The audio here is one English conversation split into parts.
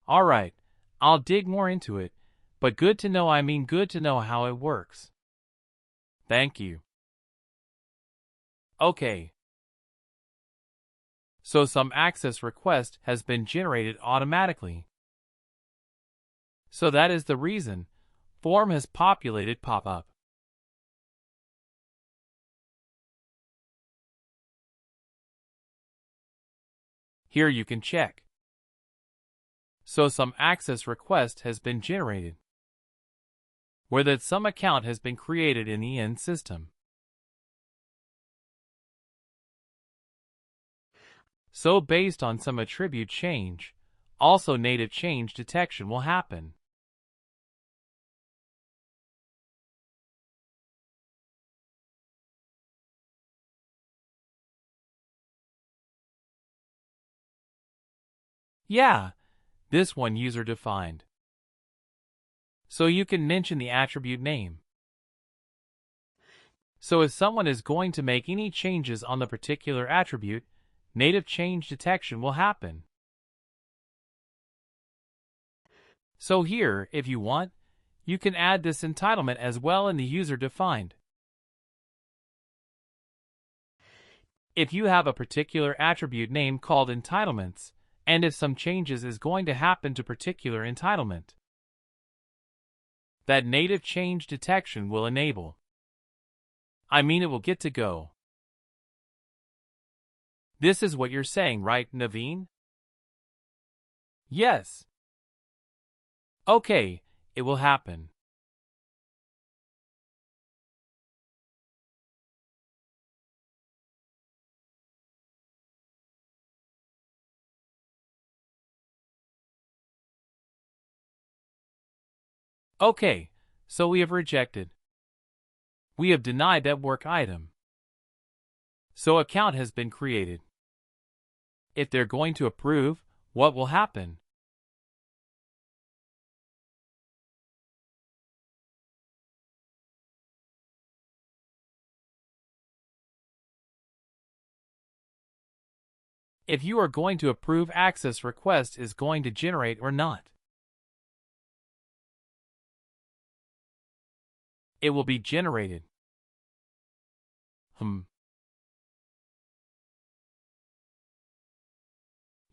Alright, I'll dig more into it, but good to know, good to know how it works. Thank you. Okay. So some access request has been generated automatically. So that is the reason form has populated pop-up. Here you can check. So some access request has been generated, where that some account has been created in the end system. So based on some attribute change, also native change detection will happen. Yeah, this one user defined. So you can mention the attribute name. So if someone is going to make any changes on the particular attribute, native change detection will happen. So here, if you want, you can add this entitlement as well in the user defined. If you have a particular attribute name called entitlements, and if some changes is going to happen to particular entitlement, that native change detection will enable. It will get to go. This is what you're saying, right, Naveen? Yes. Okay, it will happen. Okay, so we have rejected. We have denied that work item. So account has been created. If they're going to approve, what will happen? If you are going to approve access request is going to generate or not. It will be generated.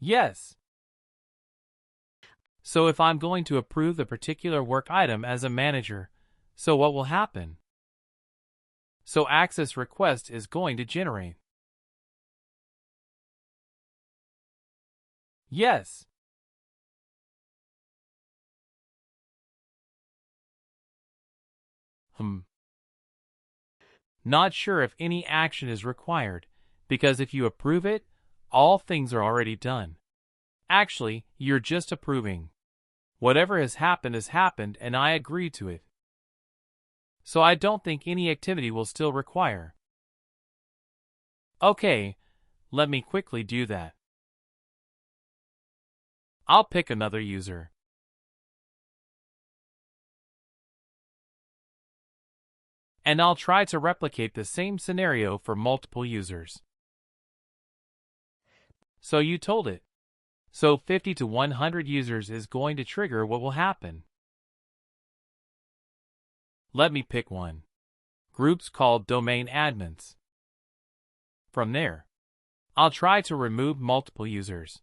Yes. So if I'm going to approve the particular work item as a manager, so what will happen? So access request is going to generate. Yes. Not sure if any action is required, because if you approve it, all things are already done. Actually, you're just approving. Whatever has happened and I agree to it. So I don't think any activity will still require. Okay, let me quickly do that. I'll pick another user. And I'll try to replicate the same scenario for multiple users. So you told it. So 50 to 100 users is going to trigger what will happen. Let me pick one. Groups called domain admins. From there, I'll try to remove multiple users.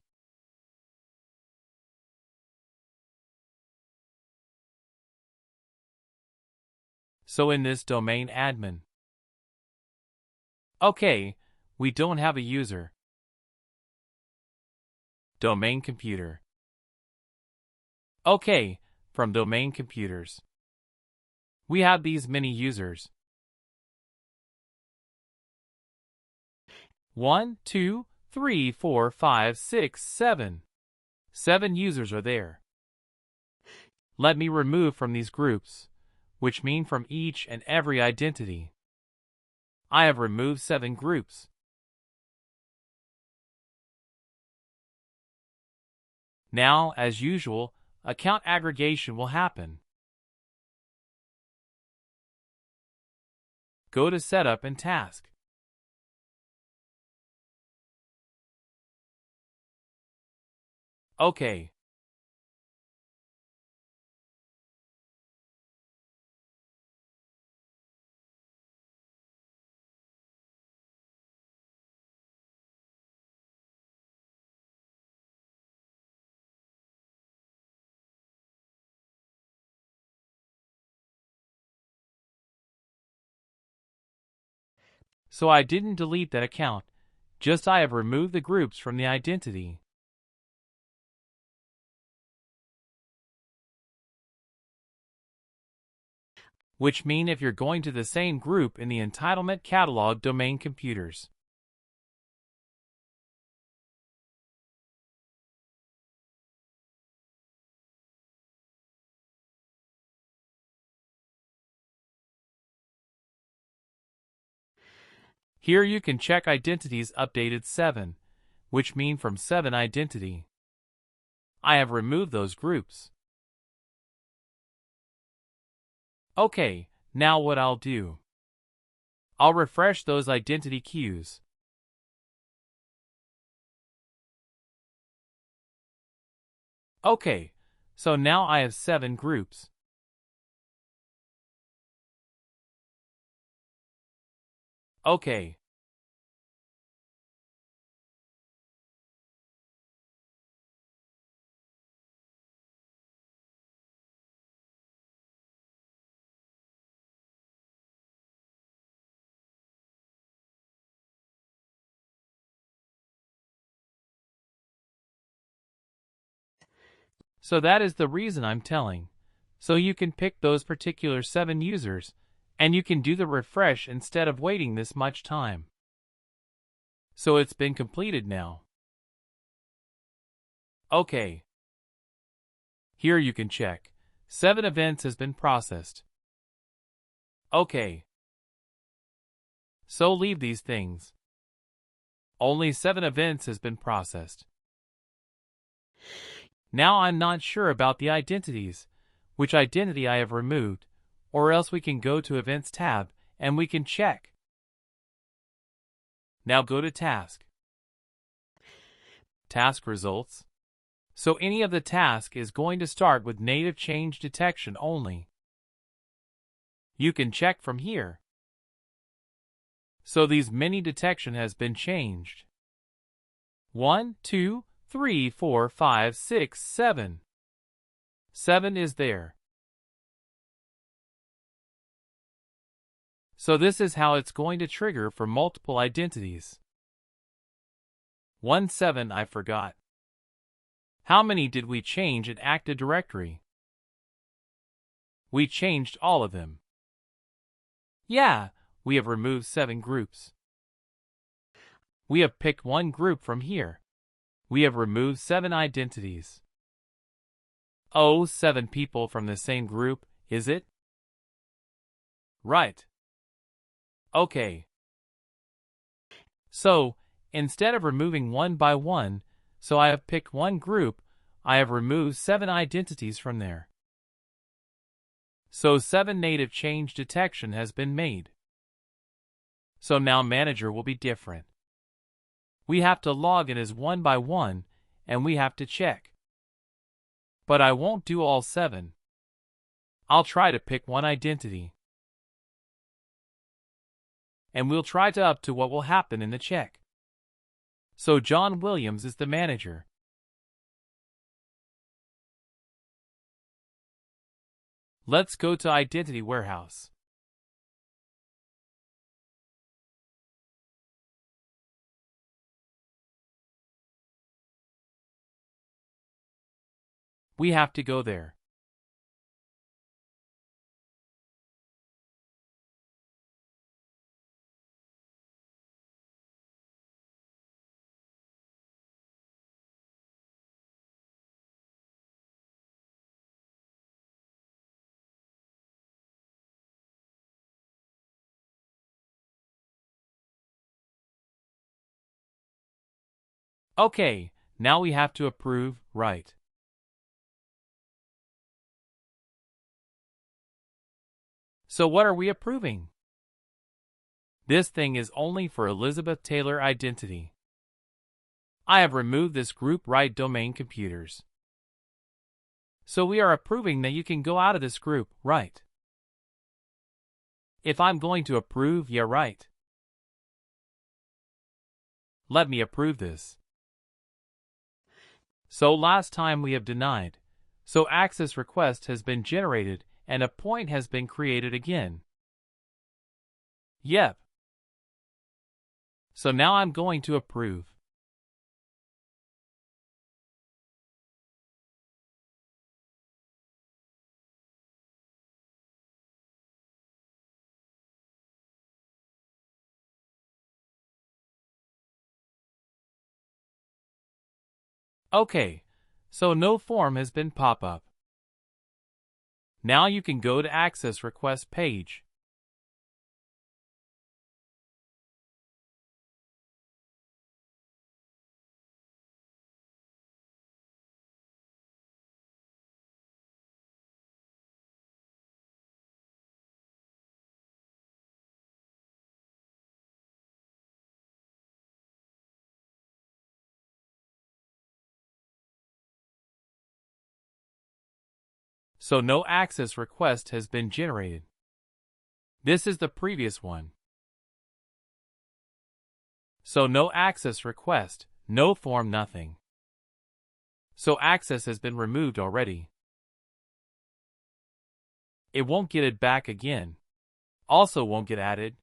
So in this domain admin. Okay, we don't have a user. Domain computer. Okay, from domain computers. We have these many users. 1, 2, 3, 4, 5, 6, 7. 7 users are there. Let me remove from these groups, which mean from each and every identity. I have removed 7 groups. Now, as usual, account aggregation will happen. Go to Setup and Task. Okay. So I didn't delete that account, just I have removed the groups from the identity. Which mean if you're going to the same group in the entitlement catalog domain computers. Here you can check identities updated 7, which mean from 7 identity. I have removed those groups. Okay, now what I'll do. I'll refresh those identity queues. Okay, so now I have 7 groups. Okay. So that is the reason I'm telling. So you can pick those particular 7 users, and you can do the refresh instead of waiting this much time. So it's been completed now. Okay. Here you can check. 7 events has been processed. Okay. So leave these things. Only 7 events has been processed. Now I'm not sure about the identities, which identity I have removed, or else we can go to Events tab and we can check. Now go to Task. Task results. So any of the task is going to start with native change detection only. You can check from here. So these many detection has been changed. 1, 2, 3, 4, 5, 6, 7. 7 is there. So this is how it's going to trigger for multiple identities. 1, 7 I forgot. How many did we change in Active Directory? We changed all of them. Yeah, we have removed 7 groups. We have picked 1 group from here. We have removed 7 identities. Oh, 7 people from the same group, is it? Right. Okay. So, instead of removing 1 by 1, so I have picked 1 group, I have removed 7 identities from there. So 7 native change detection has been made. So now manager will be different. We have to log in as 1 by 1, and we have to check. But I won't do all 7. I'll try to pick 1 identity. And we'll try to up to what will happen in the check. So John Williams is the manager. Let's go to Identity Warehouse. We have to go there. Okay, now we have to approve, right? So what are we approving? This thing is only for Elizabeth Taylor identity. I have removed this group right domain computers. So we are approving that you can go out of this group, right? If I'm going to approve, yeah, right. Let me approve this. So last time we have denied. So access request has been generated and a point has been created again. Yep. So now I'm going to approve. Okay, so no form has been pop up. Now you can go to Access Request page. So no access request has been generated. This is the previous one. So no access request, no form, nothing. So access has been removed already. It won't get it back again. Also won't get added.